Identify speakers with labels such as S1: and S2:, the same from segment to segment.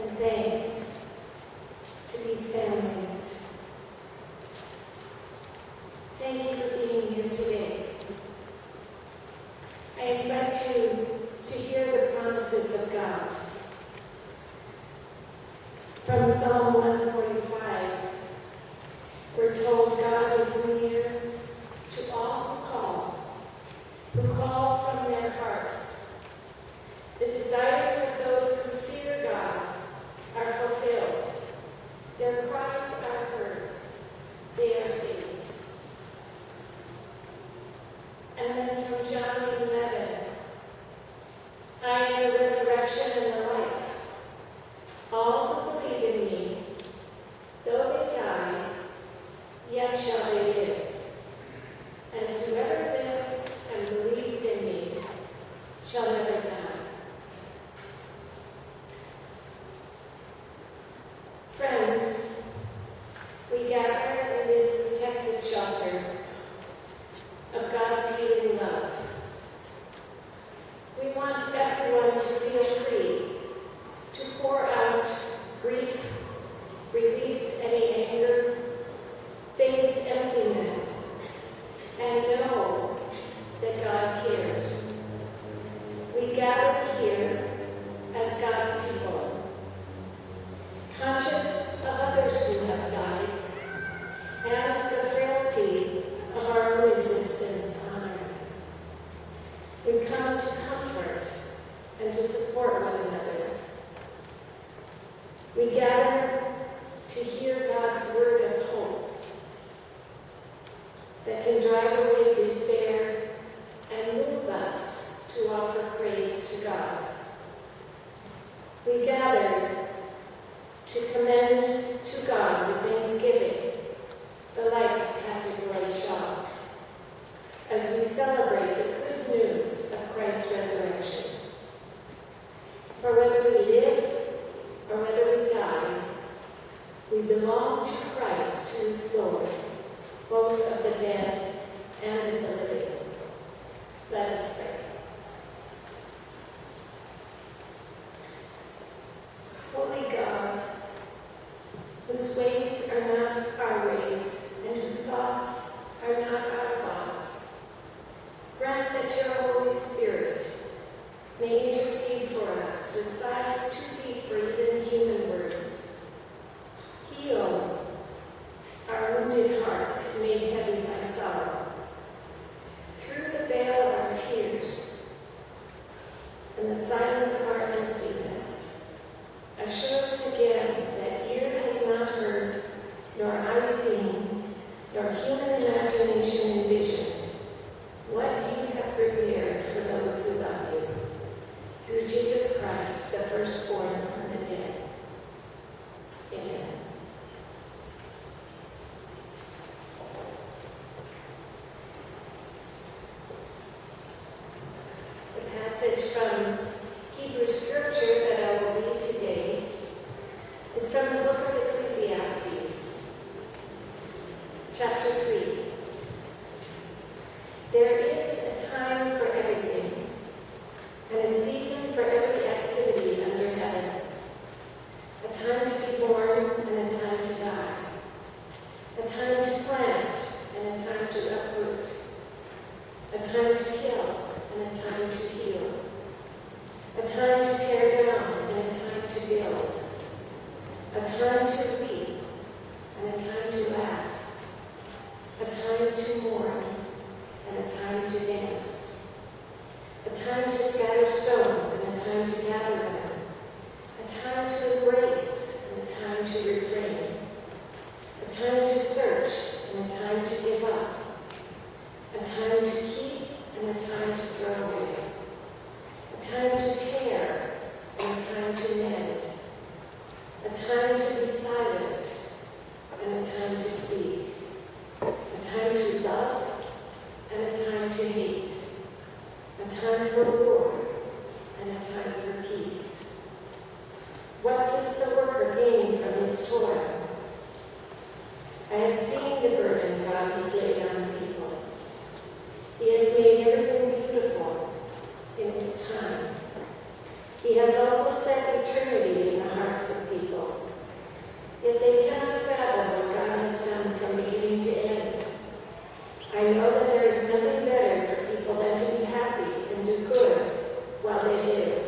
S1: and thanks to these families. Thank you for being here today. I invite you to hear the promises of God. From Psalm 145, we're told God is near to all who call from their hearts. The desires of those who fear God are fulfilled. Their cries are heard. They are saved. And then from John 11, I am the resurrection and the life. All who believe in me, though they die, yet shall they live. And whoever lives and believes in me shall never die. Friends, we gather in this protected shelter of God's healing love. We want everyone to feel free to pour out grief, release any anger, face emptiness, and know that God cares. We gather here as God's people, conscious of others who have died and the frailty of our own existence on earth. We come to comfort and to support one another. We gather to hear God's word of hope that can drive away despair and move us to offer praise to God. We gather to commend to God with thanksgiving the life of Patrick Roy Shaw as we celebrate the good news of Christ's resurrection. For whether we live or whether we die, we belong to Christ, who is Lord, both of the dead and of the living. Let us pray. Holy God, whose ways are not our ways, and whose thoughts are not our thoughts, grant that your Holy Spirit may intercede for us with sighs too deep for even human words. Heal our wounded hearts made heavy by sorrow. Through the veil of our tears and the silence of our emptiness, assure us again that ear has not heard, nor eye seen, nor human imagination envisioned what you have prepared for those who love you. Through Jesus Christ, the firstborn from the dead. Amen. The passage from Hebrew scripture that I will read today is from the book of Ecclesiastes, chapter 3. There is a time for everything, and a season for every activity under heaven, a time to be born and a time to die, a time to plant and a time to uproot, a time to kill and a time to heal, a time to tear down and a time to build, a time to weep and a time to laugh, a time to mourn and a time to dance, a time to scatter stones and a time to gather them, a time to embrace and a time to refrain, a time to search and a time to give up, a time to keep and a time to throw away, a time to tear and a time to mend, a time to be silent and a time to speak, a time to love and a time to hate, a time for war and a time for peace. What does the worker gain from his toil? I have seen the burden God has laid on people. He has made everything beautiful in its time. He has also set eternity in the heart hearts of people. Yet they cannot fathom what God has done from beginning to end. I know that there is nothing better for people than to be happy and do good while they live,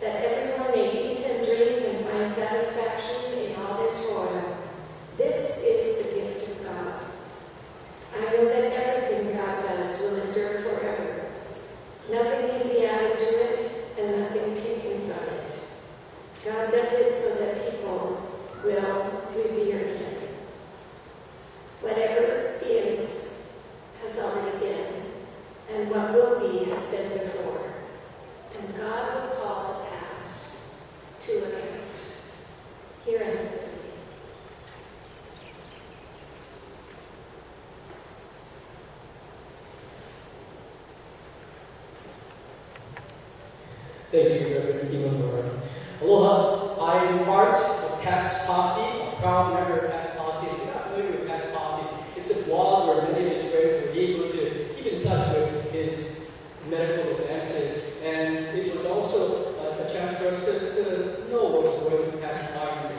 S1: that everyone may eat and drink and find satisfaction in all their toil. This is the gift of God. I know that everything God does will endure forever. Nothing can be added to it and nothing taken from it. God does it so that people will revere him. Whatever is has already been, and what will be has been before. And God will call the past to account. Here ends the reading.
S2: Thank you, Reverend Imata. Aloha, I am part of Pat's Posse, a proud member of Pat's Posse. If you're not familiar with Pat's Posse, it's a blog where many of his friends were able to keep in touch with his medical advances. And it was also a chance for us to know what was going through Pat's mind.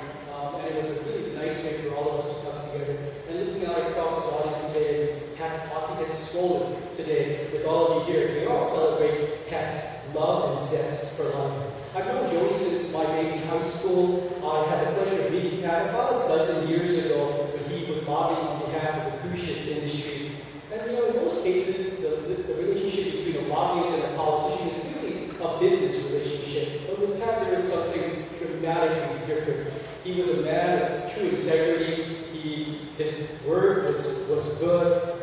S2: And it was a really nice way for all of us to come together. And looking out across this audience today, Pat's Posse is swollen today with all of you here. We all celebrate Pat's love and zest for life. I've known Jody since my days in high school. I had the pleasure of meeting Pat about a dozen years ago when he was lobbying on behalf of the cruise ship industry. And in most cases, the relationship between a lobbyist and a politician is really a business relationship. But with Pat, there was something dramatically different. He was a man of true integrity. His word was good.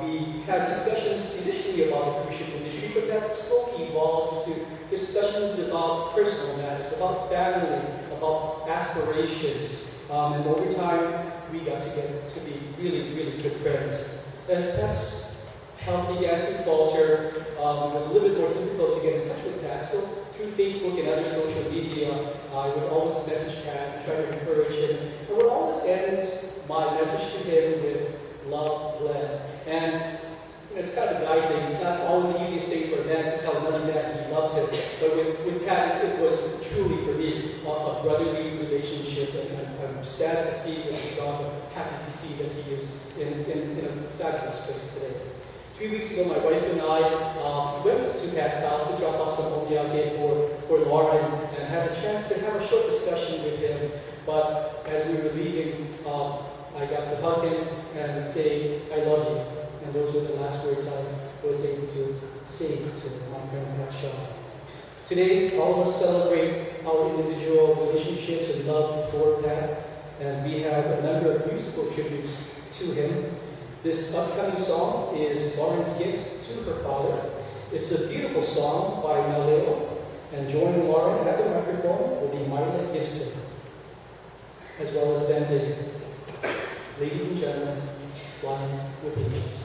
S2: We had discussions initially about the cruise ship industry, but that slowly evolved to discussions about personal matters, about family, about aspirations. And over time, we got to get to be really, really good friends. As Pat's health began to falter, it was a little bit more difficult to get in touch with Pat. So through Facebook and other social media, I would always message Pat and try to encourage him. I would always end my message to him with love, Glenn. And it's kind of a guy thing. It's not always the easiest thing for a man to tell another man he loves him. But with Pat, it was truly, for me, a brotherly relationship. And I'm sad to see that he's gone, but happy to see that he is in a fabulous place today. 3 weeks ago, my wife and I went to Pat's house to drop off some omiyage for Lauren and had a chance to have a short discussion with him. But as we were leaving, I got to hug him and say, I love you. And those were the last words I was able to say to my friend Pat Shaw. Today, all of us celebrate our individual relationships and love for Pat, and we have a number of musical tributes to him. This upcoming song is Lauren's gift to her father. It's a beautiful song by Maila, and joining Lauren at the microphone will be Maila Gibson, as well as Ben Davis. Ladies and gentlemen, flying with angels.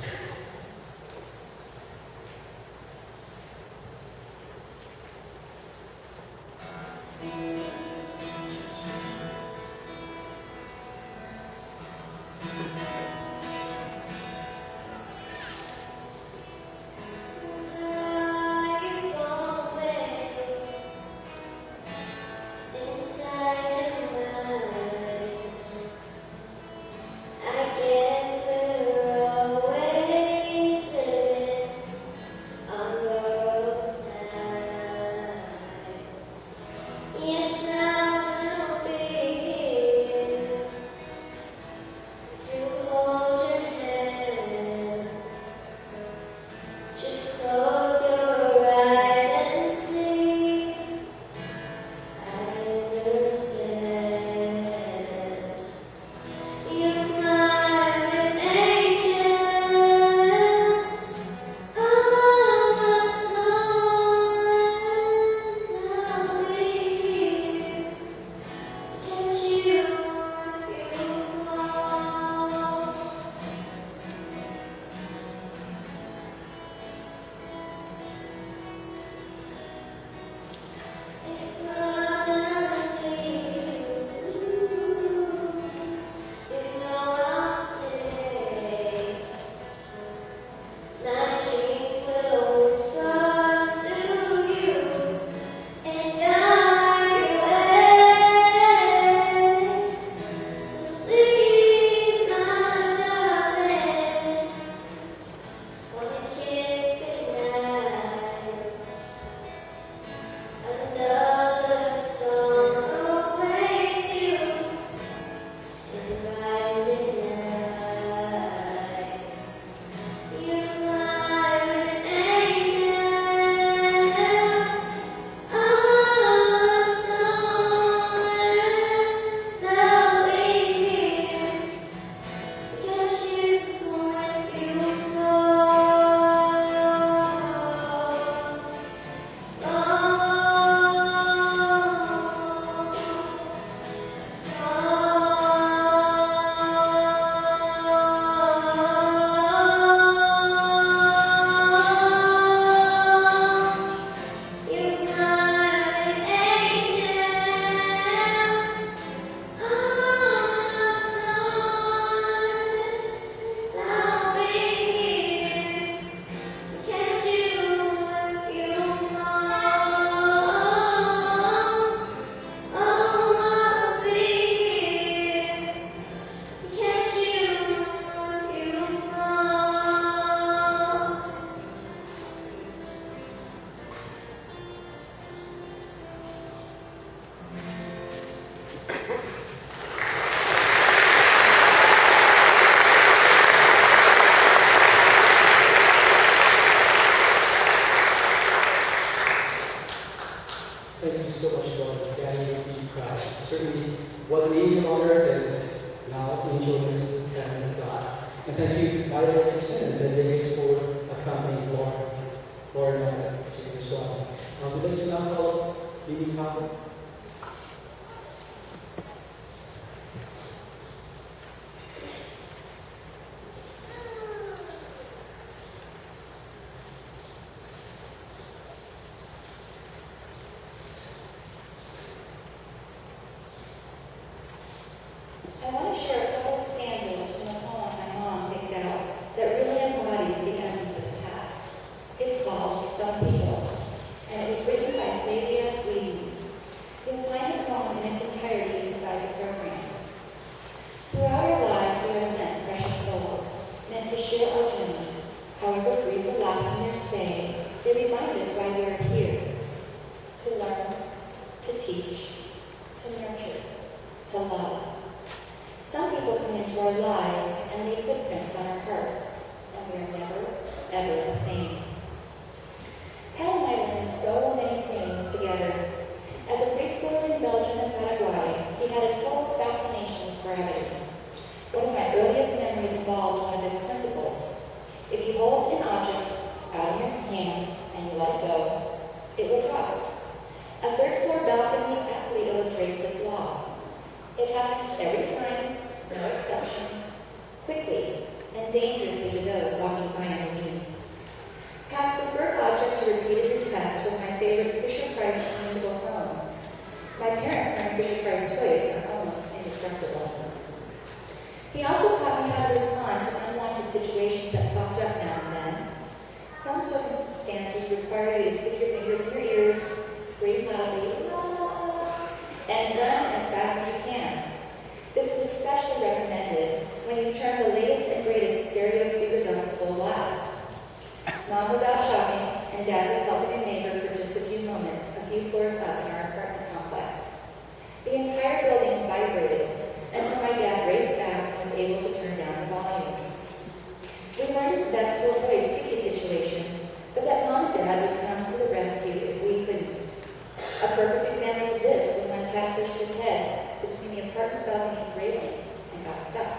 S3: Yes.
S2: Thank you so much, Lord. Daddy, be proud. It certainly was an angel on earth and is now an angel in this heaven of God. And thank you, Maila Gibson and Ben Maila for accompanying Lord, on that particular song. We'd like to now call Bibi Kapo.
S3: I want to share a couple of stanzas from a poem my mom picked out that really embodies the essence of Pat. It's called Some People, and it was written by Flavia Whedon. You'll find the poem in its entirety inside the program. Throughout our lives, we are sent precious souls, meant to share our journey. However brief or lasting their stay, they remind us why we are here: to learn, to teach, to nurture, to love. Some people come into our lives and leave footprints on our hearts, and we are never, ever the same. Pat and I learned so many things together. As a preschooler in Belgium and Paraguay, he had a total fascination with gravity. One of my earliest memories involved one of its principles. If you hold an object out in your hand and you let it go, it will drop. A third-floor balcony aptly illustrates this law. It happens every time, no exceptions, quickly and dangerously to those walking by underneath. Pat's preferred object to repeatedly test was my favorite Fisher-Price musical phone. My parents learned Fisher-Price toys are almost indestructible. He also taught me how to respond to unwanted situations that popped up now and then. Some circumstances require you to stick your fingers in your ears, scream loudly, la la la, and run as fast as you can. This is especially recommended when you've turned the latest and greatest stereo speakers up to full blast. Mom was out shopping, and Dad was helping a neighbor for just a few moments, a few floors up in our apartment complex. The entire building vibrated until my dad raced back and was able to turn down the volume. We learned it's best to avoid sticky situations, but that Mom and Dad would come to the rescue if we couldn't. A perfect example of this was when Pat pushed his head between the apartment balcony's railings and got stuck.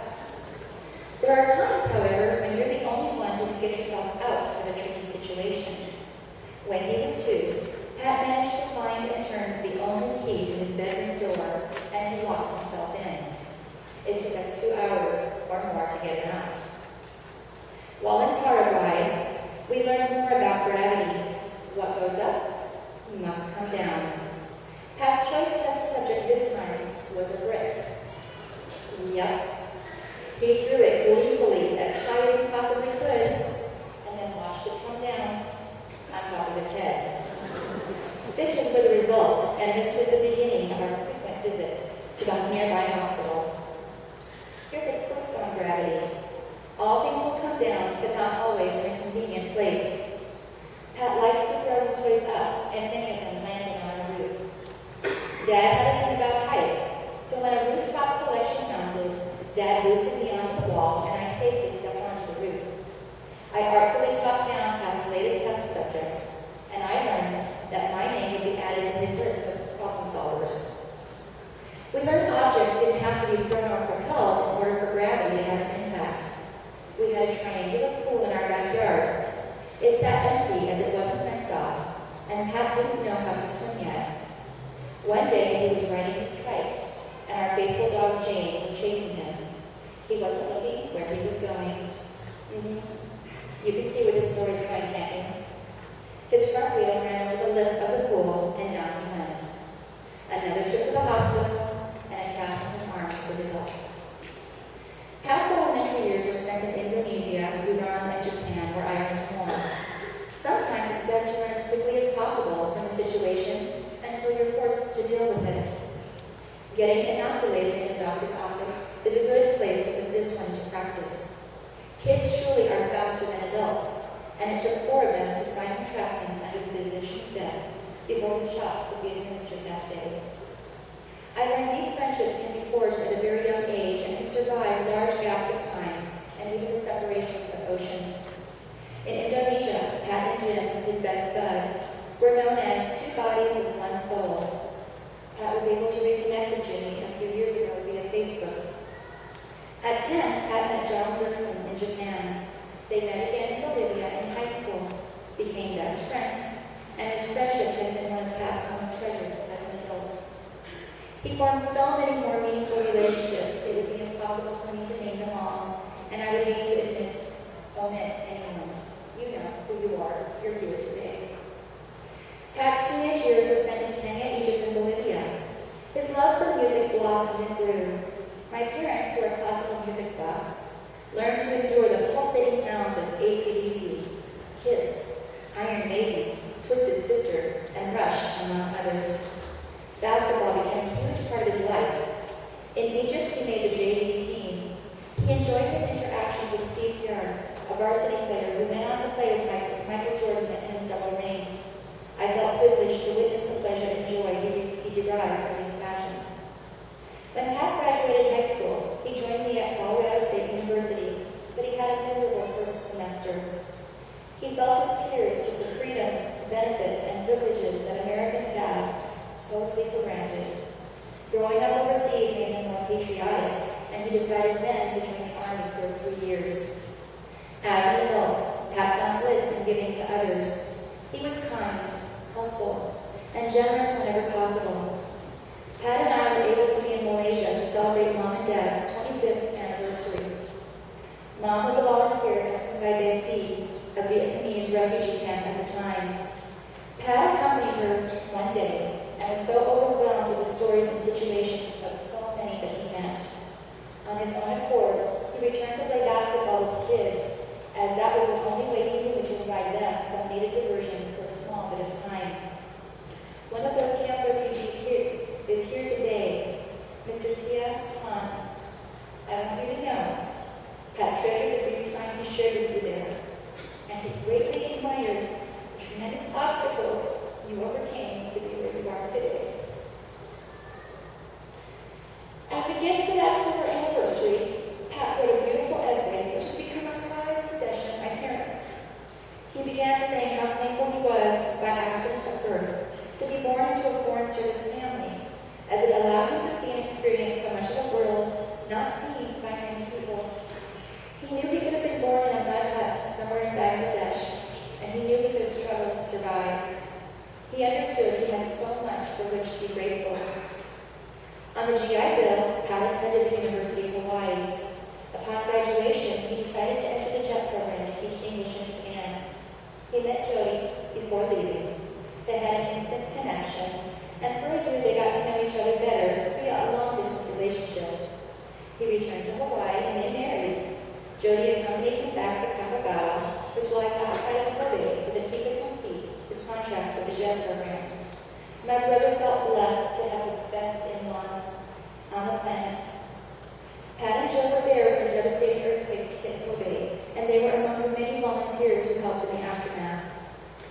S3: There are times, however, when you're the only one who can get yourself out of a tricky situation. When he was 2, Pat managed to find and turn the only key to his bedroom door, and he locked himself in. It took us 2 hours or more to get him out. While in Paraguay, we learned more about gravity. What goes up must come down. Pat's choice test subject this time was a brick. Yep. He threw it gleefully as high as he possibly could, and then watched it come down on top of his head. Stitches were the result, and this was the beginning of our frequent visits to the nearby hospital. Here's a twist on gravity. All things will come down, but not always in a convenient place. Pat liked to throw his toys up, and many of them landed on a roof. Dad had a thing about heights, so when a rooftop collection mounted, Dad boosted me onto the wall, and I safely stepped onto the roof. I artfully tossed down Pat's latest test subjects, and I learned that my name would be added to his list of problem solvers. We learned objects didn't have to be thrown or propelled in order for gravity to have an impact. We had a triangular pool in our backyard. It sat empty as it wasn't fenced off, and Pat didn't know how to swim yet. One day he was riding his trike, and our faithful dog Jane was chasing him. He wasn't looking where he was going. You can see where this story's going, can't you? His front wheel ran over the lip of the pool, and down he went. Another trip to the hospital, and a cast on his arm was the result. Pat's elementary years were spent in Indonesia, Iran, and Japan, where I learned more. Sometimes it's best to learn as quickly as possible from a situation until you're forced to deal with it. Getting inoculated in the doctor's office is a good place to put this one into practice. Kids truly are faster than adults, and it took 4 of them to finally trap him under the physician's desk before his shots could be administered that day. I learned deep friendships can be forged at a very young age and can survive large gaps of time and even the separations of oceans. In Indonesia, Pat and Jim, his best bud, were known as two bodies with one soul. Pat was able to reconnect with Jimmy a few years ago via Facebook. At 10, Pat met John Dirksen in Japan. They met again in Bolivia in high school, became best friends, and his friendship has been one of Pat's most treasured as an adult. He formed so many more meaningful relationships, it would be impossible for me to name them all, and I would hate to omit anyone. You know who you are. You're here today. Pat's teenage years were spent in Kenya, Egypt, and Bolivia. His love for music blossomed and grew. My parents, who are classical music buffs, learned to endure the pulsating sounds of AC/DC, Kiss, Iron Maiden, Twisted Sister, and Rush, among others. Basketball became a huge part of his life. In Egypt, he made the JV team. He enjoyed his interactions with Steve Bjorn, a varsity player who went on to play with Michael Jordan and several rings. I felt privileged to witness the pleasure and joy he derived from these passions. When Pat graduated high school, he joined me at Colorado State University, but he had a miserable first semester. He felt his peers took the freedoms, benefits, and privileges that Americans have totally for granted. Growing up overseas made him more patriotic, and he decided then to join the Army for 3 years. As an adult, Pat found bliss in giving to others. He was kind, helpful, and generous whenever possible. Pat and I were able to be in Malaysia to celebrate Mom and Dad's 25th anniversary. Mom was a volunteer at Sungai Besi, a Vietnamese refugee camp at the time. Pat accompanied her one day and was so overwhelmed with the stories and situations of so many that he met. On his own accord, he returned to play basketball with the kids, as that was the only way he knew to provide them some needed diversion for a small bit of time. One of those camp refugees is here today, Mr. Tia Tan. I want you to know, Pat treasured the brief time he shared with you there, and he greatly admired the tremendous obstacles you overcame to be where you are today. As a gift for that summer anniversary, Pat wrote a beautiful essay which has become a prized possession of my parents. He began saying how thankful he was, by accident of birth, to be born into a foreign service family, as it allowed him to see and experience so much of the world not seen by many people. He knew he could have been born in a mud hut somewhere in Bangladesh, and he knew he could have struggled to survive. He understood he had so much for which to be grateful. On the GI Bill, Pat attended the University of Hawaii. Upon graduation, he decided to enter the JET program and teach English in Japan. He met Jody before leaving. They had an instant connection, and for a year they got to know each other better via a long-distance relationship. He returned to Hawaii and they married. Jody accompanied him back to Kakagawa, which lies outside of Kobe, so that he could complete his contract with the JET program. My brother felt blessed to have the best in-laws on the planet. Pat and Joe were there when the devastating earthquake hit Kobe, and they were among the many volunteers who helped in the aftermath.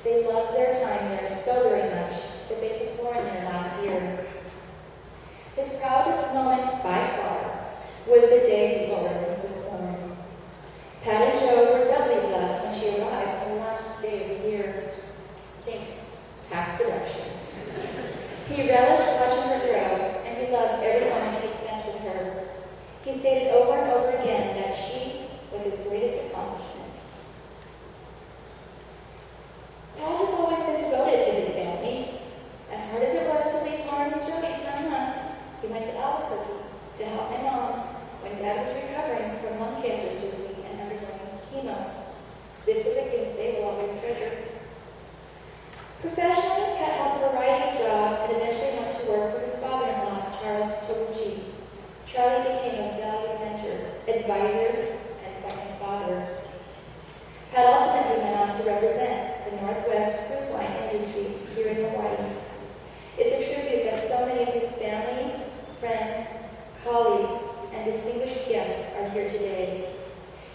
S3: They loved their time there so very much that they took more in their last year. His proudest moment by far was the day Lauren was born. Pat and Joe were doubly blessed when she arrived on the last day of the year. Think tax deduction. He relished watching her grow, and he loved every moment he spent with her. He stated over and over again that she was his greatest accomplishment. Pat has always been devoted to his family. As hard as it was to leave Lauren and Jody for a month, he went to Albuquerque to help my mom when Dad was recovering from lung cancer surgery and undergoing chemo. This was a gift they will always treasure. Professionally, Pat held a variety of jobs and eventually went to work for his father-in-law, Charles Toguchi. Charlie became a valued mentor, advisor, and second father. Pat ultimately went on to represent the Northwest cruise line industry here in Hawaii. It's a tribute that so many of his family, friends, colleagues, and distinguished guests are here today.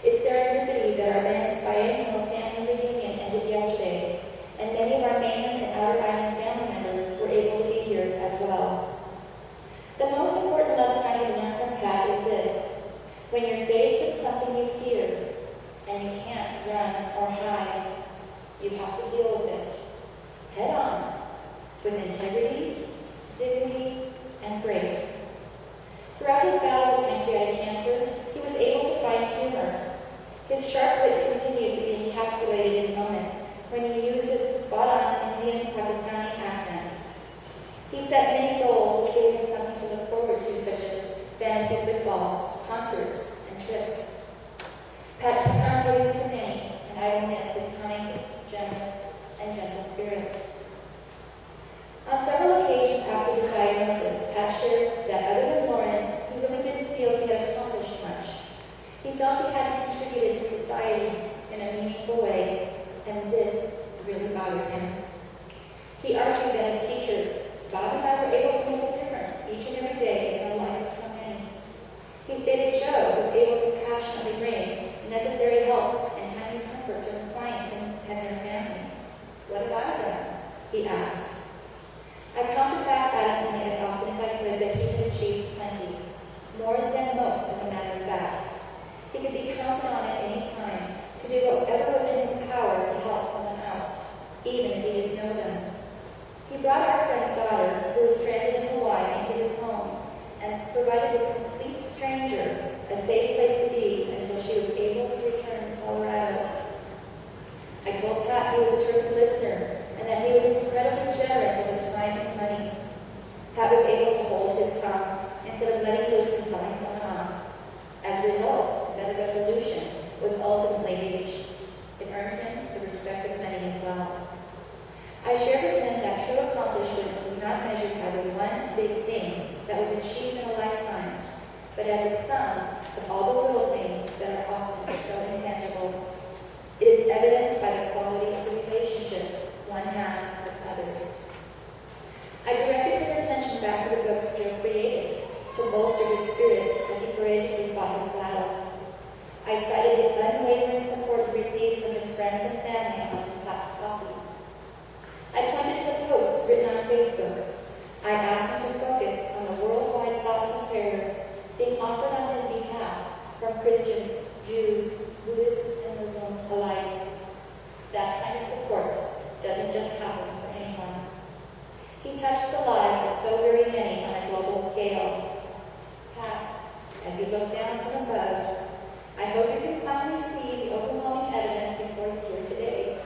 S3: It's serendipity that our biennial family reunion ended yesterday, and many of our mainland and outer island family members were able to be here as well. The most important lesson I have learned from Pat is this: when you're faced with something you fear and you can't run or hide, you have to deal with it head on, with integrity, dignity, and grace. Throughout his battle with pancreatic cancer, he was able to find humor. His sharp wit continued to be encapsulated in moments when he used his spot-on Indian Pakistani accent. He set many goals which gave him something to look forward to, such as fantasy football, concerts, and trips. Pat kept on giving to many, and I will miss his kind, generous, and gentle spirit. On several occasions after his diagnosis, Pat shared that other than Lauren, he really didn't feel he had accomplished much. He felt he hadn't contributed to society in a meaningful way, and this really bothered him. He argued that as teachers, Bob and I were able to make a difference each and every day in the life of so many. He stated Joe was able to passionately bring necessary help and timely comfort to her clients and their families. What have I done? He asked. I countered back adamantly as often as I could that he had achieved plenty, more than most as a matter of fact. He could be counted on at any time to do whatever was in his power to help someone out, even if he didn't know them. He brought our friend's daughter, who was stranded in Hawaii, into his home and provided this complete stranger a safe place to be until she was able to return to Colorado. I told Pat he was a terrific listener and that he was incredibly generous with his time and money. Pat was able to hold his tongue instead of letting loose and telling someone off. As a result, a better resolution was ultimately reached. It earned him the respect of many as well. I shared with him that true accomplishment was not measured by the one big thing that was achieved in a lifetime, but as a sum of all the little things that are often so intangible. It is evidenced by the quality of the relationships one has with others. I directed his attention back to the books Joe created to bolster his spirits as he courageously fought his battle. I cited the unwavering support he received from his friends and family on Pat's Coffee. I pointed to the posts written on Facebook. I asked him to focus on the worldwide thoughts and prayers being offered on his behalf from Christians, Jews, Buddhists, and Muslims alike. That kind of support doesn't just happen for anyone. He touched the lives of so very many on a global scale. Pat, as you look down from above, I hope you can finally see the overwhelming evidence before you here today.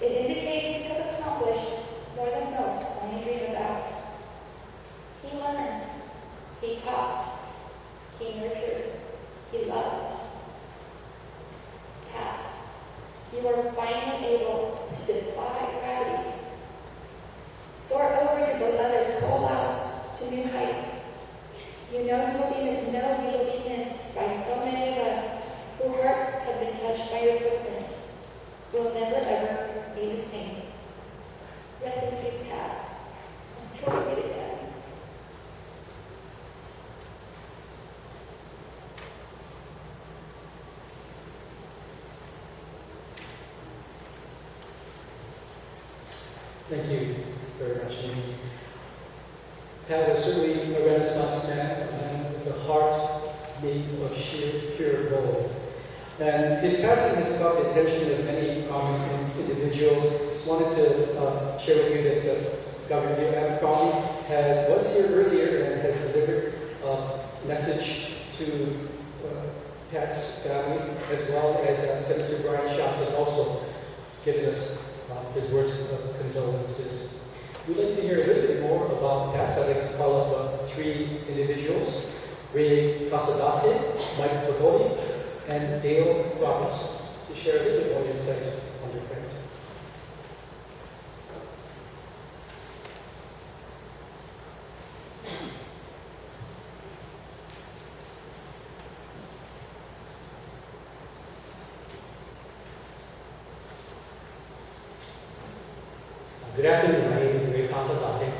S3: It indicates you have accomplished more than most only dream about. He learned, he taught, he nurtured, he loved. Pat, you are finally able to defy gravity. Soar over your beloved coal house to new heights. You know you will be missed by so many of us whose hearts have been touched by your footprint. We'll never ever be the same. Rest in peace, Pat. Until we meet again.
S2: Thank you very much, Amy. Pat was certainly a Renaissance man, a man with a heart made of sheer, pure gold. And his passing has caught the attention of many prominent individuals. Just wanted to share with you that Governor Abercrombie was here earlier and had delivered a message to Pat's family, as well as Senator Brian Schatz has also given us his words of condolences. We'd like to hear a little bit more about Pat. I'd like to call up three individuals: Ray Casadate, Mike Togoli, and Dale Roberts, to share a little bit more insight on their friend.
S4: Good afternoon, my name is Ray Casadate.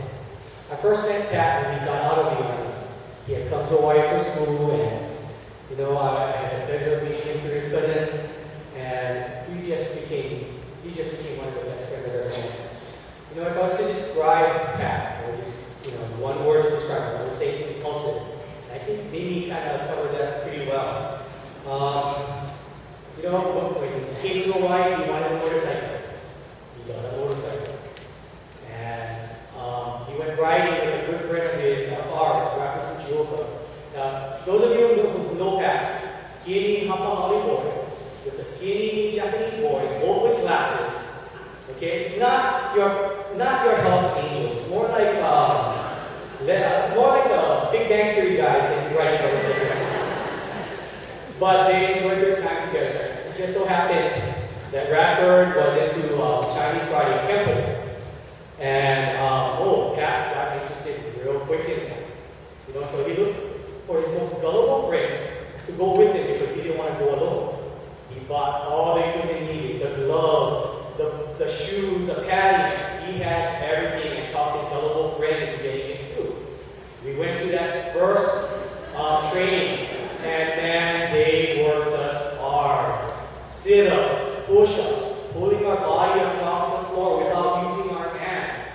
S4: I first met Pat when he got out of the Army. He had come to Hawaii for school, and I had the pleasure of meeting him through his cousin, and he just became one of the best friends I've ever had. If I was to describe Pat, or just one word to describe him, I would say impulsive. And I think Mimi kind of covered that pretty well. When he came to Hawaii, he wanted a motorcycle. He got a motorcycle. riding with a good friend of his, ours, Rafa Fujioka. Now, those of you who know Pat, skinny Hapahali boy, with the skinny Japanese boys, both with glasses. Okay, not your Hells Angels, more like Big Bang Theory guys and riding motorcycles. But they enjoyed their time together. It just so happened that Radford was into Chinese karate kempo. And Pat got interested real quick in that. You know, so he looked for his most gullible friend to go with him because he didn't want to go alone. He bought all the equipment he needed, the gloves, the shoes, the padding. He had everything and talked his gullible friend into getting it too. We went to that first training, and man, they worked us hard. Sit-ups, push-ups, pulling our body across the floor without using our hands.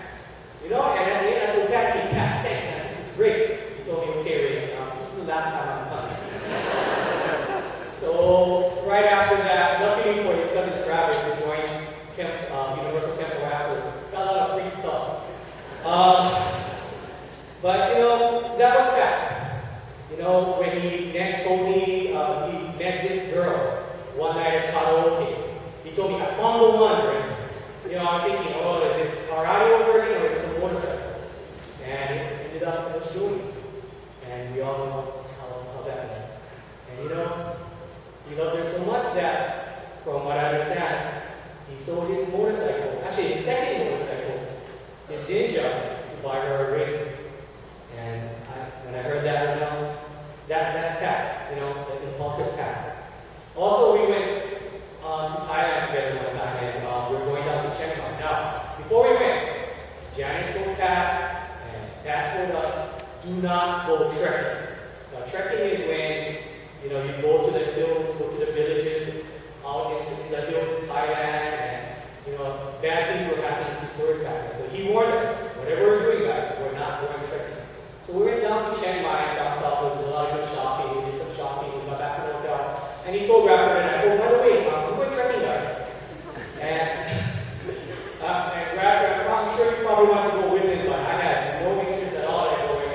S4: You know, and at the end I told Pat, hey Pat, thanks man, this is great. He told me, okay Ray, this is the last time I'm coming. So right after that, luckily for his cousin Travis, who joined Universal Camp afterwards, got a lot of free stuff. But you know, that was Pat. You know, when he next told me he met this girl one night at karaoke, he told me, I found the one, right? You know, I was thinking, oh, is this karate over here or is it the motorcycle? And it ended up it was Joey. And we all know how that went. And you know, he loved her so much that, from what I understand, he sold his motorcycle, actually his second motorcycle, his Ninja, to buy her a ring. And when I heard that, you know, that's Pat, you know, the impulsive Pat. Also, we went to Thailand together one time, and we were going down to Chiang Mai. Now, before we went, Janet told Pat, and Pat told us, do not go trekking. Now, trekking is when, you know, you go to the hills, go to the villages, out into the hills in Thailand, and, you know, bad things were happening to tourists back then. So he warned us, whatever we're doing, guys, we're not going trekking. So we went down to Chiang Mai, down south, there was a lot of good shopping, we did some shopping, we got back to the hotel, and he told Rapper and I, oh, by the way, I'm going trekking, guys. And Rapper, I'm sure you probably want to go with me, but I had no interest at all in going.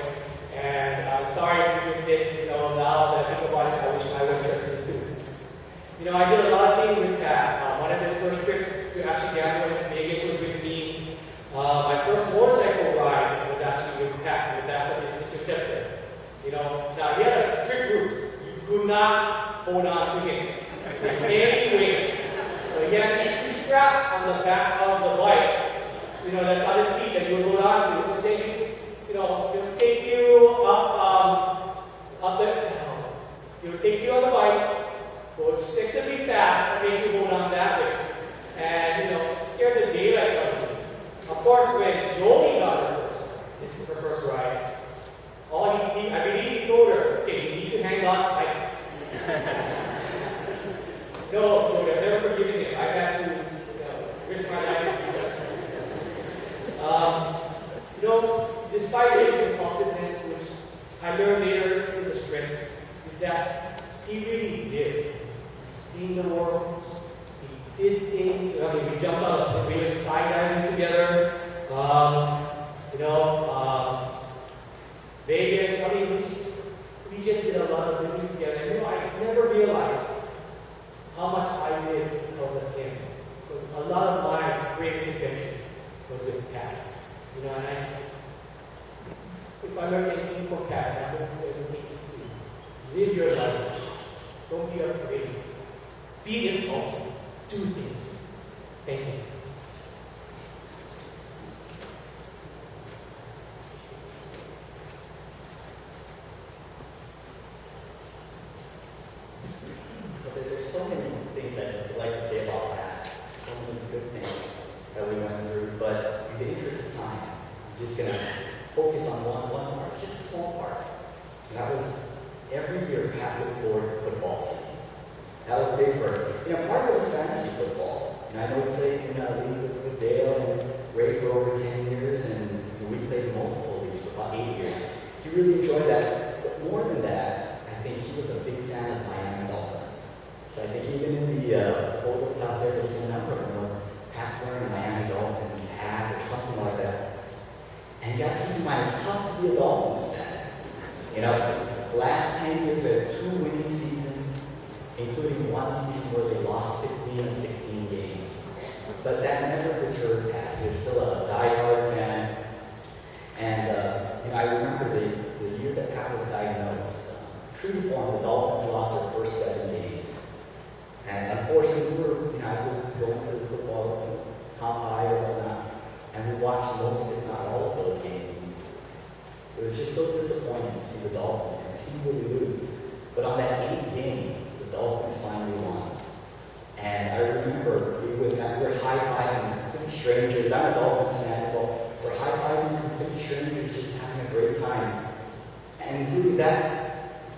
S4: And I'm sorry if you missed it, you know, now that I think about it, I wish I went trekking too. You know, I did a lot of things with Pat. One of his first trips to actually gamble in Vegas was with me. My first motorcycle ride was actually with Pat in the back of his Interceptor. You know, now he had a strict route. You could not hold on to him in any way. So he had these two straps on the back of the bike. You know, that's on the seat that you would hold on to. And then you know, it'll take you it'll take you on the bike, go excessively fast, and make you hold on that way. And you know, it scared the daylights out of me. Of course, when Jolie got her first ride, all he see, I believe he told her, okay, you need to hang on tight. No, Jolie, I've never forgiven him. I've had to risk my life. You know, despite his impulsiveness, which I learned later is a strength, is that he really did. He's seen the world. He did things. I mean, we jumped out, we went skydiving together. Vegas. I mean, we just did a lot of living together. You know, I never realized how much I did because of him. Because a lot of my greatest adventures was with Pat. You know, and if I learned anything from Pat, I hope you guys will take this too. Live your life. Don't be afraid. Be impulsive. Do things. Thank you.
S5: There's so many things that I'd like to say about that. So many good things that we went through. But in the interest of time, I'm just going to focus on one part, just a small part. And that was every year Pat looked forward to football season. That was big for her. You know, part of it was fantasy football. And I know we played in a league with Dale and Ray for over 10 years, and we played in multiple leagues for about 8 years. He really enjoyed that. But more than that, I think he was a big fan of Miami Dolphins. So I think even in the photos out there, you'll see a number of them where Pat's wearing a Miami Dolphins hat or something like that. And you got to keep in mind, it's tough to be a Dolphins fan. You know, the last 10 years, we had 2 winning seasons, including one season where they lost 15 of 16 games. But that never deterred Pat. He was still a diehard fan. And you know, I remember the year that Pat was diagnosed. True to form, the Dolphins lost their first 7 games. And unfortunately, I was going to the football combine or whatnot, and we watched most, if not all, of those games. And it was just so disappointing to see the Dolphins continually lose. But on that 8th game, the Dolphins finally won. And I remember we were high-fiving complete strangers. I'm a Dolphins fan as well. We're high-fiving complete strangers, just having a great time. And really, that's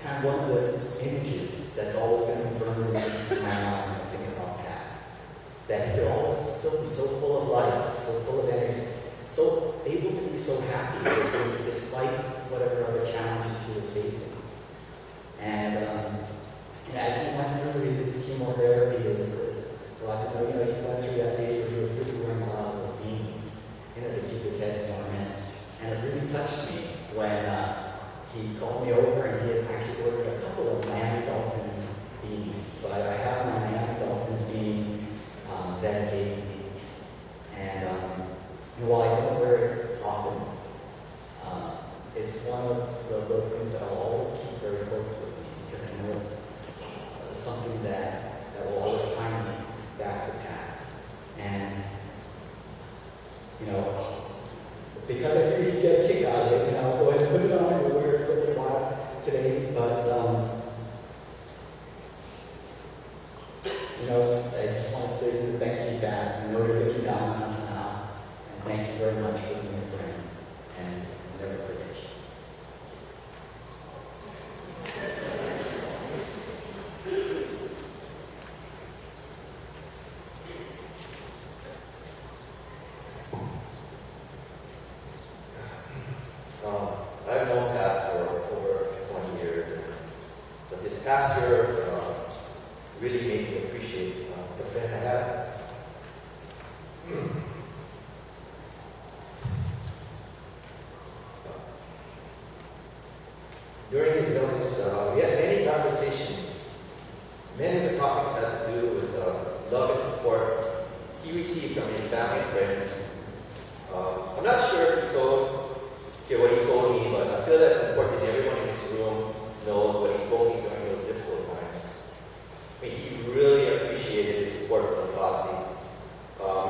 S5: kind of one of the images that's always going to be burned in my mind when I think about Pat. That he could always still be so full of life, so full of energy, so able to be so happy despite whatever other challenges he was facing. And as he went through his chemotherapy, he went through that phase where he was really wearing a lot of those beanies, to keep his head warm. And it really touched me when he called me over and he had actually ordered a couple of Miami Dolphins beanies. So I have my Miami Dolphins beanie that he gave me. And while I don't wear it often, it's one of those things that I'll always keep very close with me because I know it's something that will always tie me back to Pat. And, because I figured he'd get a kick out of it, I'll go ahead and put it on and wear it for a little while today. But, I just want to say thank you, Pat. I know you're looking down on us now. And thank you very much for being a friend. And I'll never forget you.
S6: I've known Pat for over 20 years, but this past year really made me appreciate the friend I have. During his illness, we had many conversations. Many of the topics had to do with love and support he received from his family and friends. I'm not sure if he told what he told me, but I feel that's important. Everyone in this room knows what he told me during those difficult times. He really appreciated his support from the posse.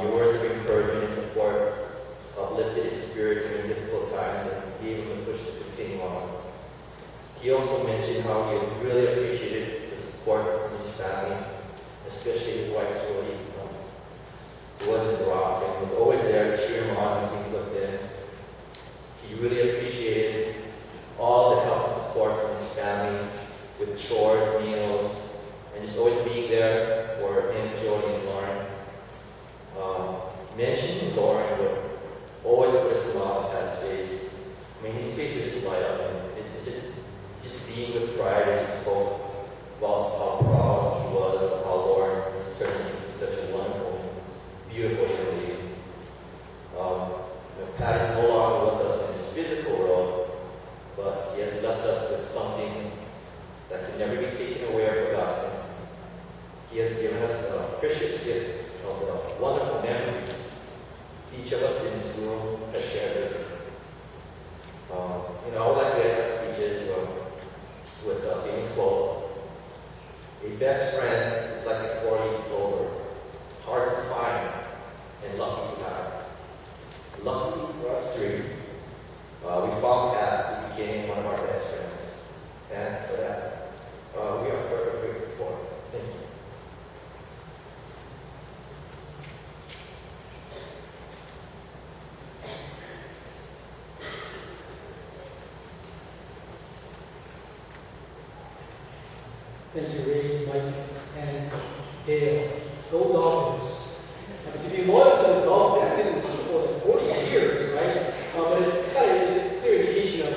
S6: Your words of encouragement and support uplifted his spirit during difficult times and gave him the push to continue on. He also mentioned how he really appreciated the support from his family, especially his wife Jody, who was his rock and was always there to cheer him on when things looked in. He really appreciated all the help and support from his family with chores, meals, and just always being there for him, Jody, and Lauren. Mentioning Lauren would always put a smile on Pat's face. His face would just light up, and it just being with pride as he spoke about how proud he was of how Lauren was turning into such a wonderful, beautiful young lady. Pat is no longer with us in his physical world, but he has left us with something that can never be taken away or forgotten. He has given us a precious gift of wonderful memories each of us in this room has shared with him. I would like to end my speeches with a famous quote. A best friend is like a 4-leaf clover, hard to find and lucky to have. Luckily for us three, we found Pat, who became one of our best friends. And for that, we are forever grateful for him. Thank you.
S2: Thank you, Ray, Mike, and Dale. Go Dolphins. To be loyal to the Dolphins, I've been in the Super Bowl like 40 years, right? But it kind of is a clear indication of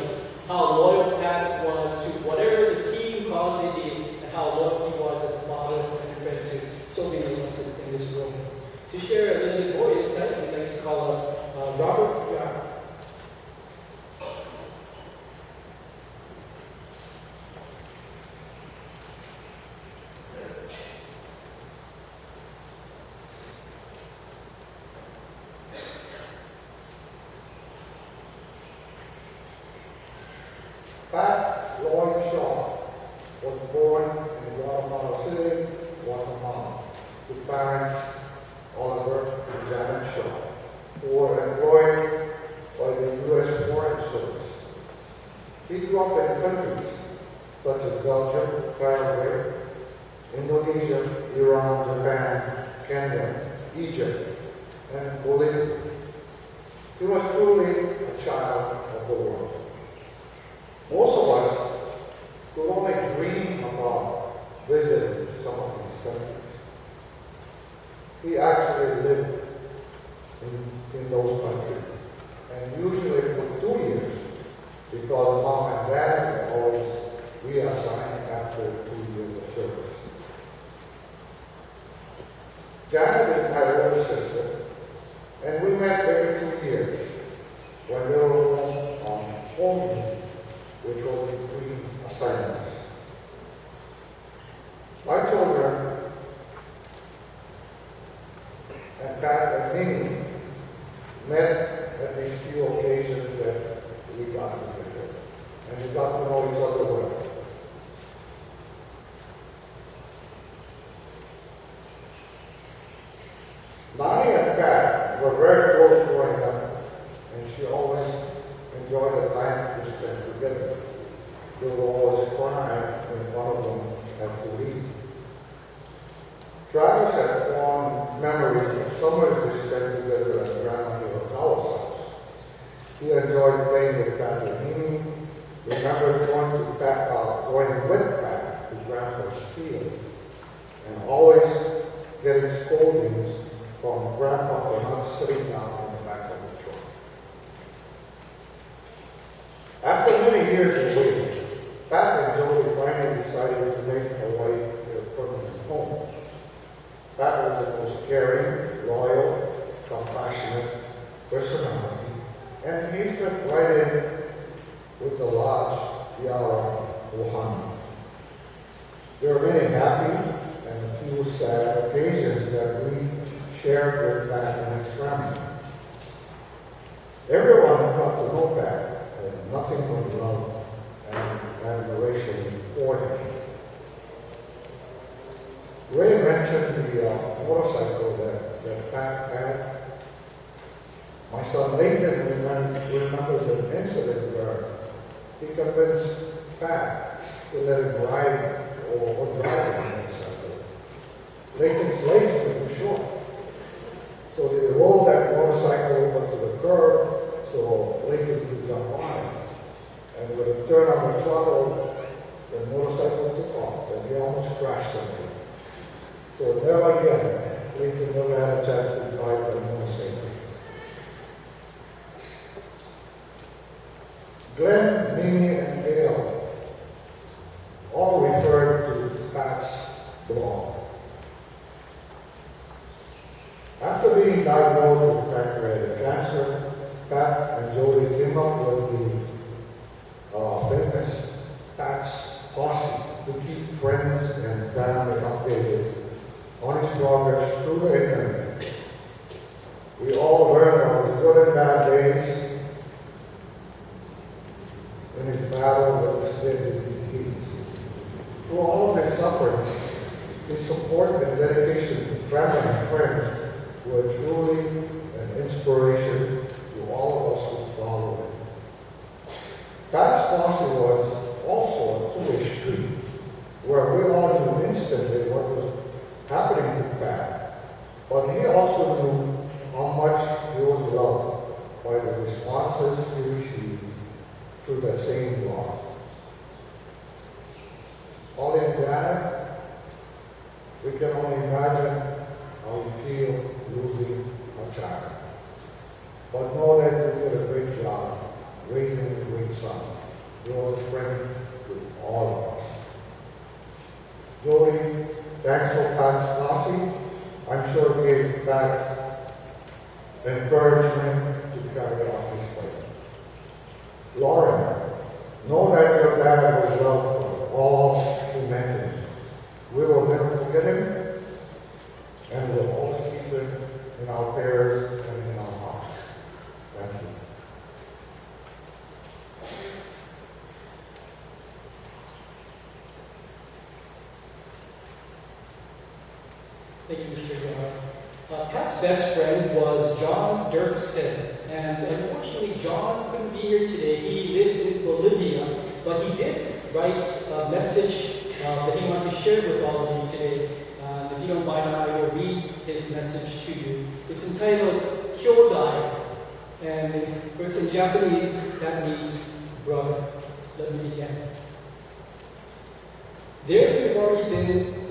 S2: how loyal Pat was to whatever the team cause may be, and how loyal he was as a father and a friend to so many of us in this room. To share a little bit more insight, we'd like to call up Robert
S7: was born in Guatemala City, Guatemala, to parents Oliver and Janet Shaw, who were employed by the U.S. Foreign Service. He grew up in countries such as Belgium, Paraguay, Indonesia, Iran, Japan, Kenya, Egypt, and Bolivia. He was truly a child of the world. Most of us could only dream about visiting some of these countries. He actually lived in those countries, and usually for 2 years, because mom and dad were always reassigned after 2 years of service. Janet is my older sister, and we met every 2 years when we were on home leave, which was between assignments. My children and Pat and Minnie met at these few occasions that we got together, and we got to know each other well. Lonnie and Pat were very close growing up, and she always enjoyed the time we spent together. They would always cry when one of them had to leave. Travis had fond memories of summers we spent together at Grandma Hirakawa's house. He enjoyed playing with Pat and Mimi, remembers going with Pat to Grandpa's field, and always getting scoldings from Grandpa for not sitting down in the back of the truck. After many years of waiting, Pat and Jody finally decided to make Hawaii their permanent home. Pat was the most caring, loyal, compassionate personality, and he fit right in with the Lodge Yara Ohana. There were many happy and a few sad occasions that we shared with Pat and his family. Everyone who got to know Pat had nothing but love and admiration for him. Ray mentioned the motorcycle that Pat had. My son Nathan remembers an incident where he convinced Pat to let him ride or drive the motorcycle. Nathan's legs were too short, so they rolled that motorcycle over to the curb so Nathan could jump on it. And with a turn on the throttle, the motorcycle took off and he almost crashed something. So never again, Nathan never had a chance to drive the motorcycle. Glenn, Mimi, and Gail all referred to Pat's blog. After being diagnosed with pancreatic cancer, Pat and Jody came up with the famous Pat's Posse to keep friends and family updated on his progress through the internet. We all learned of his good and bad days in his battle with this deadly disease. Through all of his suffering, his support and dedication to family and friends were truly an inspiration to all of us who followed him. Pat's Posse was also a two-way street, where we all knew instantly what was happening to Pat, but he also knew how much he was loved by the responses he received through that same blog. All in Janet, we can only imagine how we feel losing a child. But know that you did a great job raising a great son. He was a friend to all of us. Jody, thanks for Pat's Posse. I'm sure gave Pat encouragement to carry on his fight. Lauren, know that your dad was loved by all who met him. We will never forget him, and we'll always keep him in our prayers and in our hearts. Thank you.
S2: Thank you, Mr. Yara. Pat's best friend was John Dirksen, and unfortunately John couldn't be here today. He lives in Bolivia, but he did write a message that he wanted to share with all of you today. If you don't mind, I will read his message to you. It's entitled Kyodai, and in Japanese that means brother. Let me begin. There have been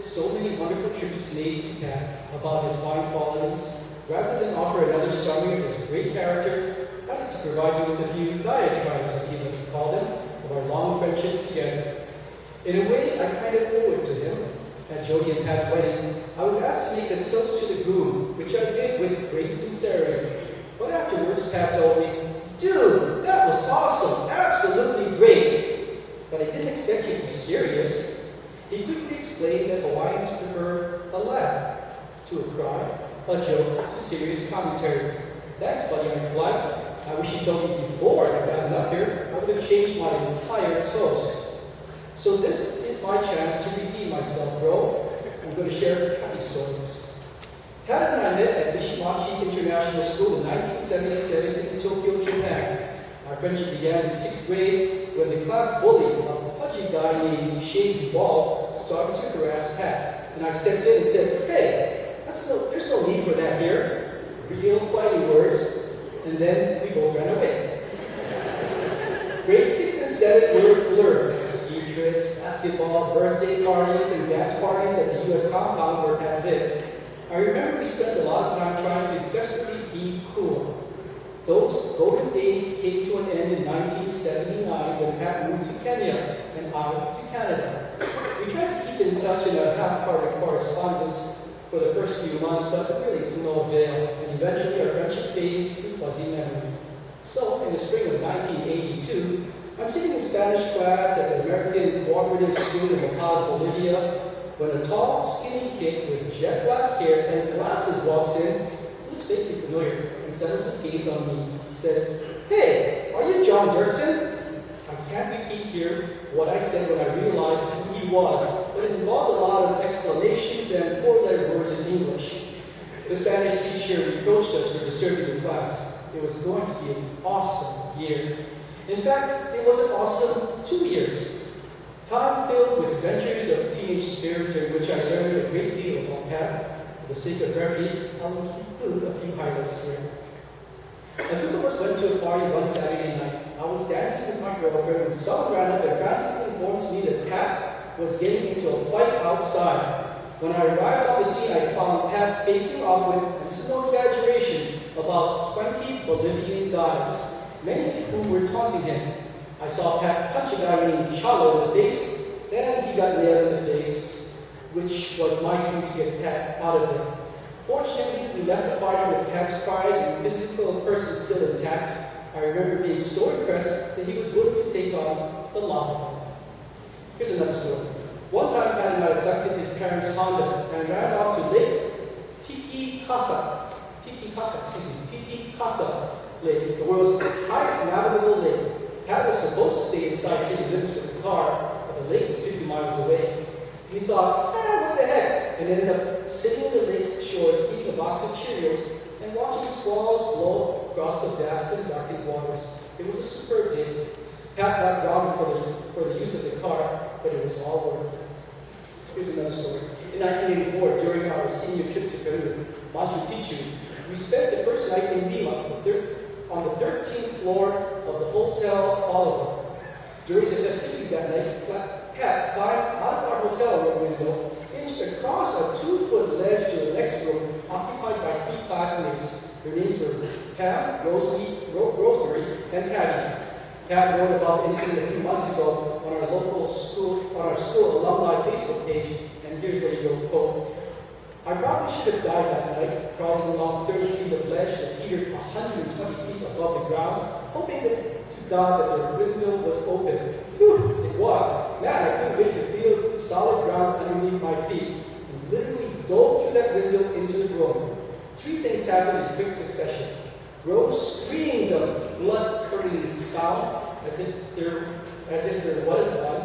S2: so many wonderful tributes made to Pat about his fine qualities. Rather than offer another summary of his great character, I'd like to provide you with a few diatribes, as he likes to call them, of our long friendship together. In a way, I kind of owe it to him. At Jody and Pat's wedding, I was asked to make a toast to the groom, which I did with great sincerity. But afterwards, Pat told me, "Dude, that was awesome, absolutely great." But I didn't expect you to be serious. He quickly explained that Hawaiians prefer a laugh to a cry, a joke to serious commentary. "Thanks, buddy," I replied. "I wish you told me before I gotten up here. I would have changed my entire toast." So this is my chance to redeem myself, bro. I'm going to share happy stories. Pat and I met at Bishimachi International School in 1977 in Tokyo, Japan. Our friendship began in 6th grade when the class bully, a pudgy guy named Shane Duvall, started to harass Pat. And I stepped in and said, "Hey, there's no need for that here." Real fighting words. And then we both ran away. Grade 6 and 7 were blurred. Ski trips, basketball, birthday parties, and dance parties at the U.S. compound where Pat lived. I remember we spent a lot of time trying to desperately be cool. Those golden days came to an end in 1979 when Pat moved to Kenya and I to Canada. We tried to keep in touch in a half-hearted correspondence for the first few months, but really to no avail, and eventually our friendship faded to fuzzy memory. So, in the spring of 1982, I'm sitting in Spanish class at the American Cooperative School in La Paz, Bolivia, when a tall, skinny kid with jet black hair and glasses walks in. He looks vaguely familiar and settles his gaze on me. He says, "Hey, are you John Dirksen?" I can't repeat here what I said when I realized who he was, but it involved a lot of exclamations and four-letter words in English. The Spanish teacher reproached us for disturbing the class. It was going to be an awesome year. In fact, it was an awesome 2 years. Time filled with adventures of teenage spirit during which I learned a great deal about Pat. For the sake of brevity, I'll include a few highlights here. A group of us went to a party one Saturday night. I was dancing with my girlfriend when someone ran up and frantically informed me that Pat was getting into a fight outside. When I arrived on the scene, I found Pat facing off with, and this is no exaggeration, about 20 Bolivian guys, many of whom were taunting him. I saw Pat punch a guy named Chalo in the face, then he got nailed in the face, which was my cue to get Pat out of there. Fortunately, we left the party with Pat's pride and physical person still intact. I remember being so impressed that he was willing to take on the lava. Here's another story. One time, Pat and I abducted his parents' Honda and ran off to Lake Titicaca Lake, the world's highest navigable lake. Pat was supposed to stay inside city limits with the car, but the lake was 50 miles away. We thought, what the heck? And ended up sitting on the lake's shores, eating a box of Cheerios, and watching squalls blow across the vast and darkened waters. It was a superb day. Pat got grounded for the use of the car, but it was all worth it. Here's another story. In 1984, during our senior trip to Peru, Machu Picchu, we spent the first night in Lima on the 13th floor of the Hotel Oliver. During the festivities that night, Pat climbed out of our hotel room window, inched across a 2-foot ledge to the next room, occupied by 3 classmates. Their names were Pam, Rosemary, and Tabby. Pat wrote about the incident a few months ago on our school alumni Facebook page, and here's where you go, quote, "I probably should have died that night, crawling along 30 feet of ledge that teetered 120 feet above the ground, hoping to God that the window was open. Whew, it was. Man, I couldn't wait to feel solid ground underneath my feet, and literally dove through that window into the room. 3 things happened in quick succession. Rose screamed a blood-curdling sound, as if there was one.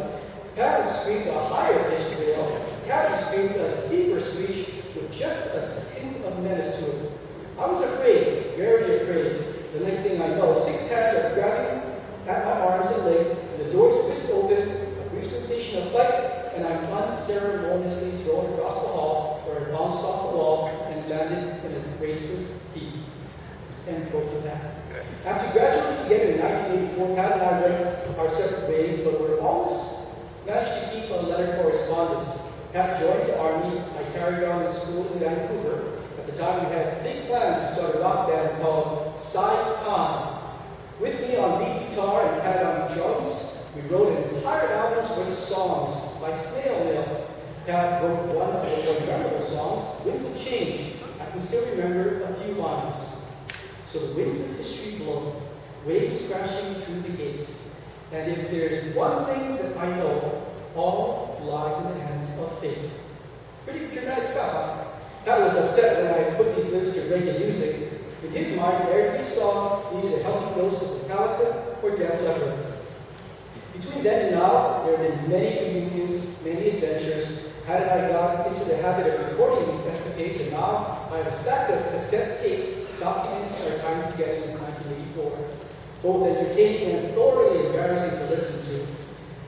S2: Pat screamed a higher pitched wail. The cabby screamed a deeper screech with just a hint of menace to it. I was afraid, very afraid. The next thing I know, 6 hands are grabbing at my arms and legs, and the doors whisked open, a brief sensation of flight, and I'm unceremoniously thrown across the hall, where I bounced off the wall and landed in a graceless heap. End quote for that. After graduating together in 1984, Pat and I went our separate ways, but we always managed to keep a letter correspondence. Pat joined the Army. I carried on in school in Vancouver. At the time, we had big plans to start a rock band called Sai Khan. With me on lead guitar and Pat on drums, we wrote an entire album's worth of songs by snail mail. Pat wrote one of the more memorable songs, Winds of Change. I can still remember a few lines. So the winds of history blow, waves crashing through the gate. And if there's one thing that I know, all lies in the hands of fate. Pretty dramatic stuff, huh? Pat was upset when I put these lyrics to reggae music. In his mind, every song needed a healthy dose of Metallica or Def Leppard. Between then and now, there have been many reunions, many adventures. Pat and I got into the habit of recording these escapades, and now I have a stack of cassette tapes documenting our time together since 1984. Both entertaining and thoroughly embarrassing to listen to.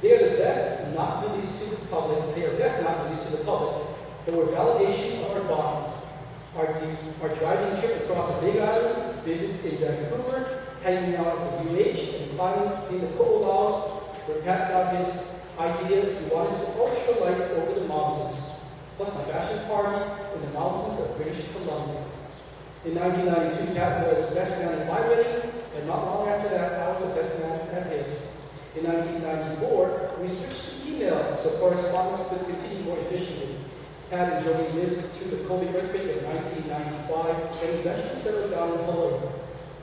S2: They are best not released to the public, but were validation of our bond. Our driving trip across the Big Island, visits in Vancouver, hanging out at the UH, and climbing in the Ko'olau's, where Pat got his idea he wanted to ultralight over the mountains, plus my bachelor party in the mountains of British Columbia. In 1992, Pat was best man at my wedding, and not long after that, I was the best man at his. In 1994, we switched to email so correspondence could continue more efficiently. Pat and Jody lived through the Kobe earthquake of 1995 and eventually settled down in Hawaii.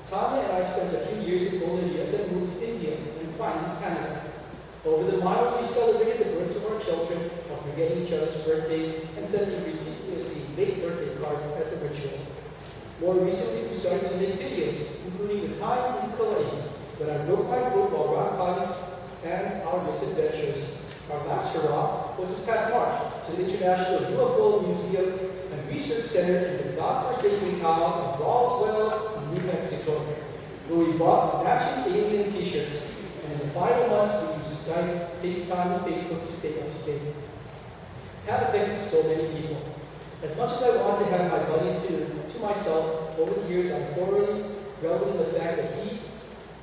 S2: Tommy and I spent a few years in Bolivia, then moved to India, and finally Canada. Over the miles, we celebrated the births of our children while forgetting each other's birthdays and sending ridiculously late birthday cards as a ritual. More recently, we started to make videos, including the time in Kauai when I broke my foot while rock climbing and our misadventures. Our last hurrah was this past March to the International UFO Museum and Research Center in the godforsaken town of Roswell, New Mexico, where we bought matching alien t-shirts, and in the final months we used Skype, FaceTime, and Facebook to stay up to date. Pat affected so many people. As much as I want to have my buddy to myself, over the years I thoroughly reveled in the fact that he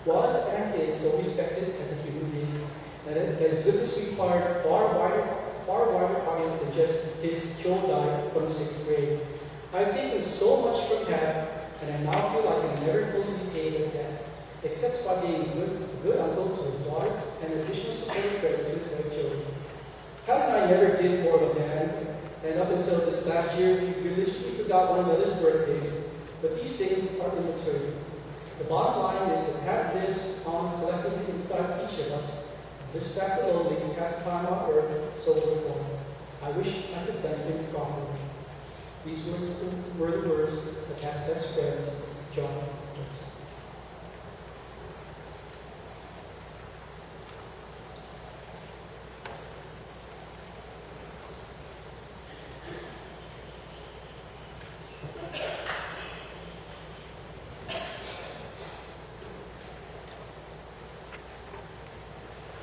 S2: was and is so respected as a human being, and that his goodness required far wider audience than just his kyodai from 6th grade. I've taken so much from Pat, and I now feel I can never fully repay the debt, except by being a good uncle to his daughter and an additional supportive friend to his wife Jody. Pat and I never did form a band, and up until this last year, we religiously forgot one another's birthdays, but these things are immaterial. The bottom line is that Pat lives on collectively inside each of us. This fact alone makes Pat's time on earth so worthwhile. I wish I could thank him properly. These words were the words of Pat's best friend, John Johnson.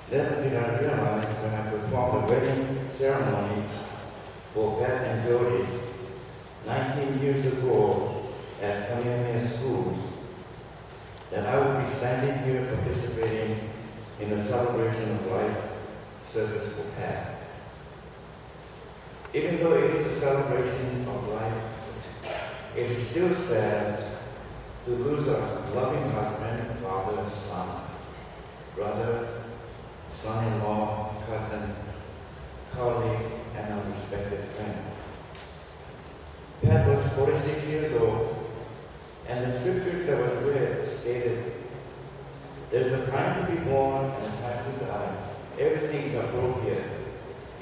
S8: Little did I realize when I performed the wedding ceremony for Pat and Jody 19 years ago at Kamehameha Schools that I would be standing here participating in a celebration of life service for Pat. Even though it is a celebration of life, it is still sad to lose a loving husband, father, son, brother, son-in-law, cousin, colleague, and a respected friend. Pat was 46 years old, and the scriptures that was read stated, "There's a time to be born and a time to die. Everything is appropriate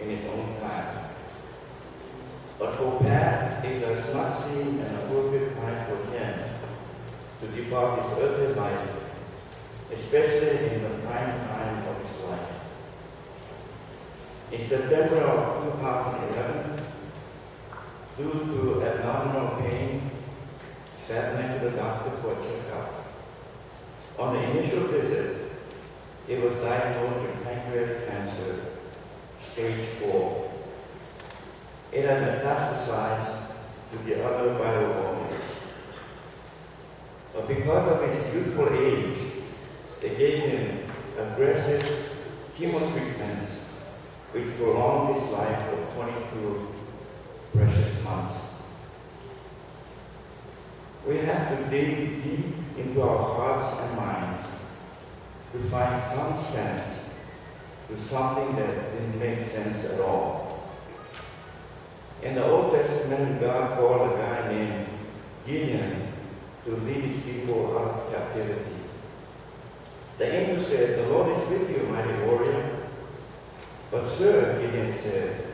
S8: in its own time." But for Pat, it does not seem an appropriate time for him to depart his earthly life, especially in the prime time of his life. In September of 2011, due to abdominal pain, Pat went to the doctor for a checkup. On the initial visit, he was diagnosed with pancreatic cancer, stage 4. It had metastasized to the other vital organs. But because of his youthful age, they gave him aggressive chemo treatment, which prolonged his life for 22 precious months. We have to dig deep into our hearts and minds to find some sense to something that didn't make sense at all. In the Old Testament, God called a guy named Gideon to lead his people out of captivity. The angel said, "The Lord is with you, mighty warrior." "But sir," Gideon said,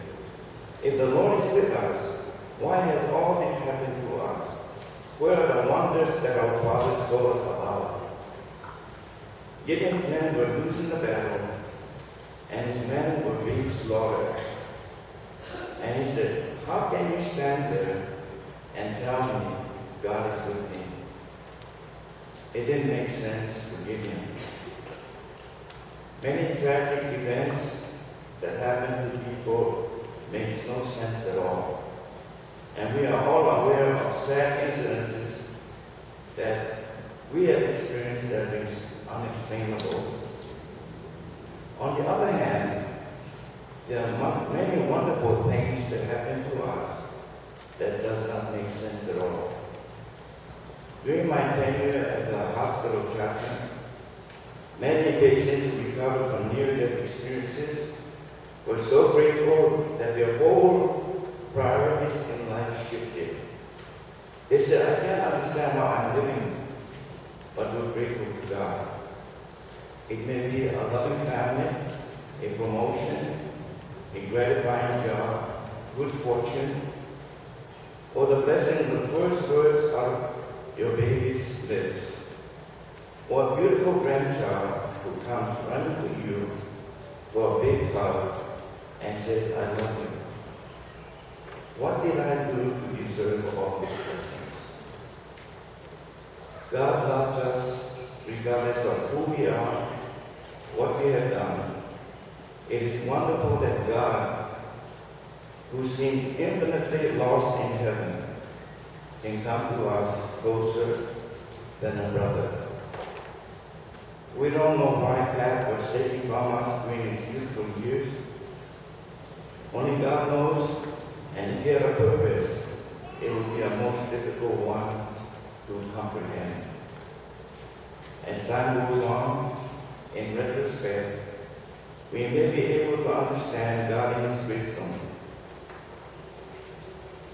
S8: "if the Lord is with us, why has all this happened to us? Where are the wonders that our fathers told us about?" Gideon's men were losing the battle, and his men were being slaughtered. And he said, "How can you stand there and tell me God is with me?" It didn't make sense to Gideon. Many tragic events that happen to people makes no sense at all. And we are all aware of sad incidences that we have experienced that is unexplainable. On the other hand, there are many wonderful things that happen to us that does not make sense at all. During my tenure as a hospital chaplain, many patients who recovered from near-death experiences were so grateful that their whole priorities in life shifted. They said, "I can't understand how I'm living, but we're grateful to God." It may be a loving family, a promotion, a gratifying job, good fortune, or the blessing of the first words out of your baby's lips, or a beautiful grandchild who comes running to you for a big hug and says, "I love you." What did I do to deserve all these blessings? God loves us regardless of who we are, what we have done. It is wonderful that God, who seems infinitely lost in heaven, can come to us closer than a brother. We don't know why Pat was taken from us during his youthful years. Only God knows, and if he had a purpose, it would be a most difficult one to comprehend. As time goes on, in retrospect, we may be able to understand God in his wisdom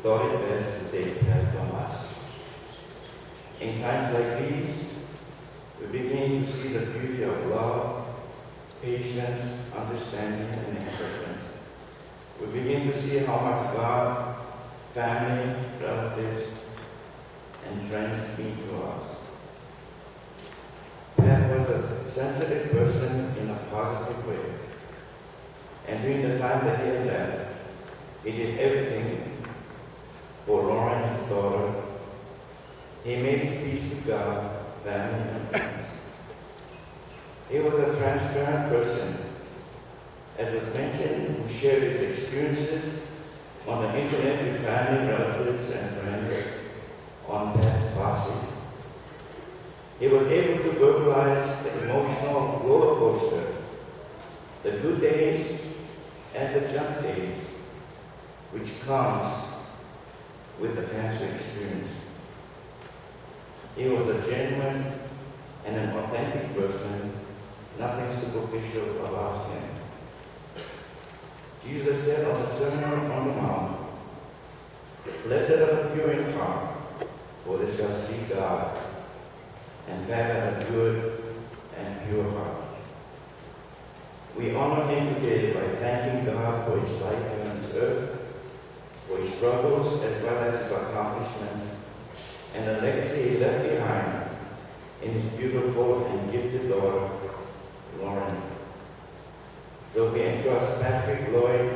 S8: thought it best to take Pat from us. In times like these, we begin to see the beauty of love, patience, understanding, and acceptance. We begin to see how much God, family, relatives, and friends mean to us. Pat was a sensitive person in a positive way. And during the time that he had left, he did everything for Lauren, his daughter. He made his peace with God, family, and friends. He was a transparent person. As was mentioned, who shared his experiences on the internet with family, relatives, and friends on Pat's posse. He was able to verbalize the emotional roller coaster, the good days and the junk days, which comes with the cancer experience. He was a genuine and an authentic person, nothing superficial about him. Jesus said on the Sermon on the Mount, "Blessed are the pure in heart, for they shall see God." And Pat had a good and pure heart. We honor him today by thanking God for his life on this earth, for his struggles as well as his accomplishments, and the legacy he left behind in his beautiful and gifted daughter, Lauren. So we entrust Patrick, Lloyd,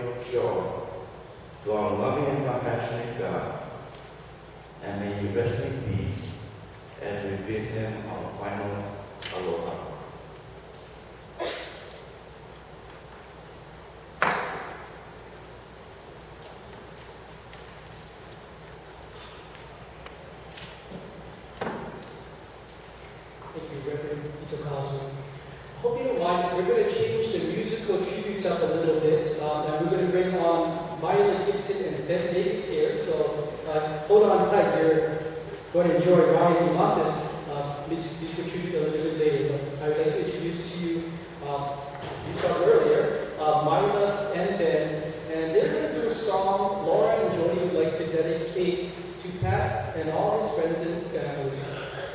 S2: to Cosmo. I hope you don't mind. We're going to change the musical tributes up a little bit, and we're going to bring on Maila Gibson and Ben Maila here. So hold on tight. You're going to enjoy Ryan Imata's musical tribute a little bit later. But I would like to introduce to you, you saw earlier, Maila and Ben, and they're going to do a song Laura and Jody would like to dedicate to Pat and all his friends and family.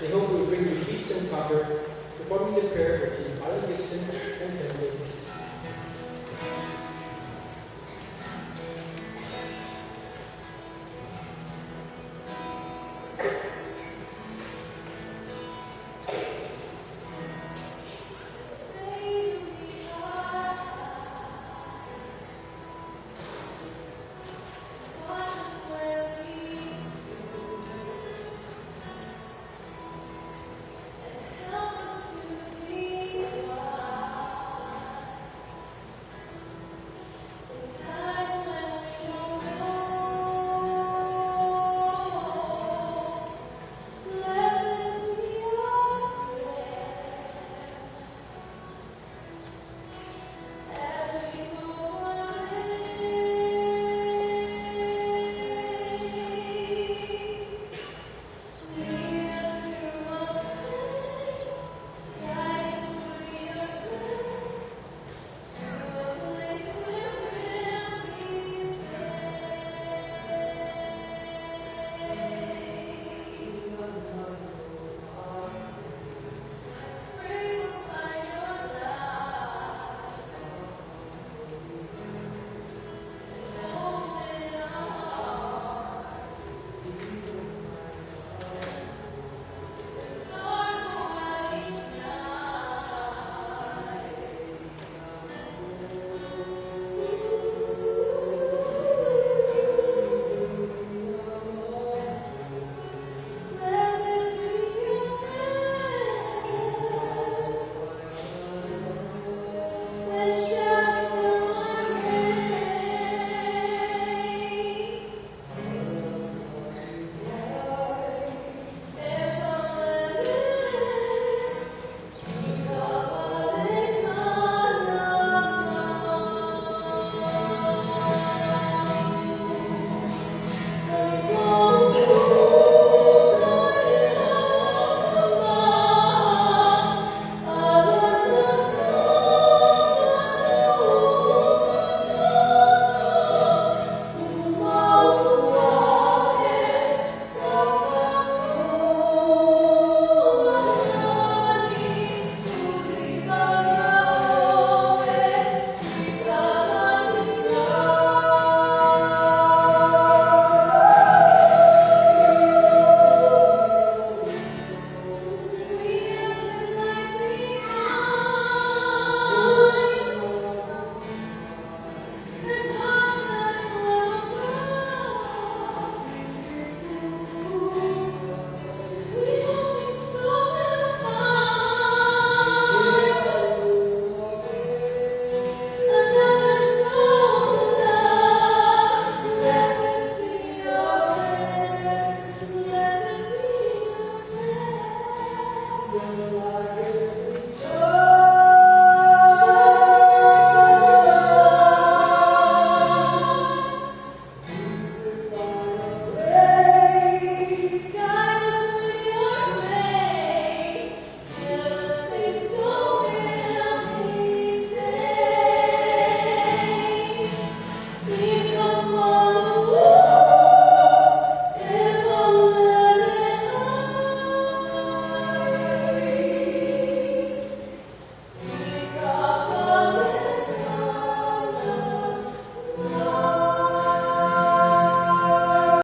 S2: They hope it will bring you peace and comfort. Performing the prayer will be Maila Gibson and Ben Maila.